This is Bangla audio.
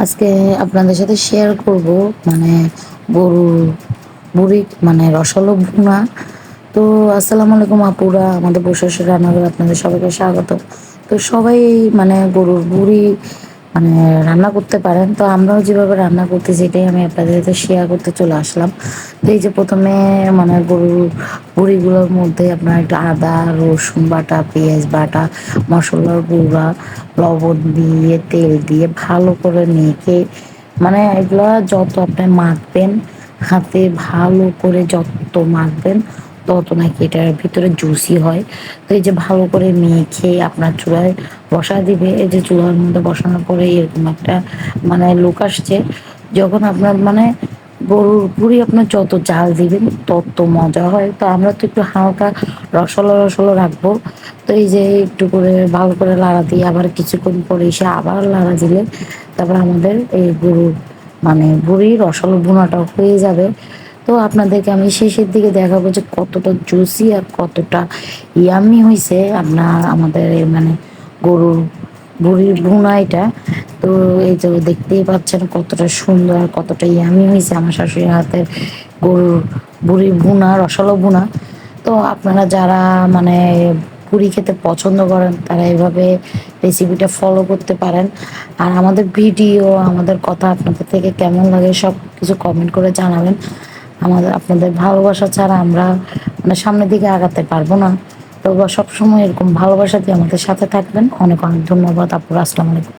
আজকে আপনাদের সাথে শেয়ার করব মানে গরুর বুড়ি মানে রসালো ভুনা। তো আসসালামু আলাইকুম আপুরা, আমাদের বসে রান্নাঘরে আপনাদের সবাইকে স্বাগত। তো সবাই মানে গরুর বুড়ি মানে রান্না করতে পারেন, তো আমরাও যেভাবে রান্না করতেছি এটাই আমি আপনাদের সাথে শেয়ার করতে চলে আসলাম। তো এই যে প্রথমে মানে গরুর বুড়িগুলোর মধ্যে আপনার একটু আদা রসুন বাটা পেঁয়াজ বাটা মশলার গুঁড়া লবণ দিয়ে তেল দিয়ে ভালো করে মেখে মানে এগুলো যত আপনি মাখবেন হাতে ভালো করে যত মাখবেন তত নাকি এটার ভিতরে জুসি হয়। তো এই যে ভালো করে মেখে আপনার চুলায় বসা দিবে, এই যে চুলার মধ্যে বসানোর পরে এরকম একটা মানে লোক আসছে। যখন আপনার মানে গরুর ভুঁড়ি আপনার যত জাল দিবেন তত মজা হয়। তো আমরা তো একটু হালকা রসলো রসলো রাখবো। তো এই যে একটু করে ভালো করে লাড়া দিয়ে আবার কিছুক্ষণ পরে এসে আবার লাড়া দিলে তারপর আমাদের এই গরুর মানে ভুঁড়ি রসালো ভুনাটাও হয়ে যাবে। তো আপনাদেরকে আমি শেষের দিকে দেখাবো যে কতটা জুসি আর কতটা ইয়ামি হয়েছে আপনার আমাদের এই মানে গরুর বুড়ির ভুনা এটা। তো এই যে দেখতেই পাচ্ছেন কতটা সুন্দর কতটা ইয়ামি হয়েছে আমার শাশুড়ির হাতের গরুর বুড়ির ভুনা রসালো ভুনা। তো আপনারা যারা মানে পুরি খেতে পছন্দ করেন তারা এইভাবে রেসিপিটা ফলো করতে পারেন। আর আমাদের ভিডিও আমাদের কথা আপনাদের থেকে কেমন লাগে সব কিছু কমেন্ট করে জানাবেন। আমাদের আপনাদের ভালোবাসা ছাড়া আমরা মানে সামনের দিকে আগাতে পারবো না। তো সবসময় এরকম ভালোবাসা দিয়ে আমাদের সাথে থাকবেন। অনেক অনেক ধন্যবাদ আপুরা, আসসালামু আলাইকুম।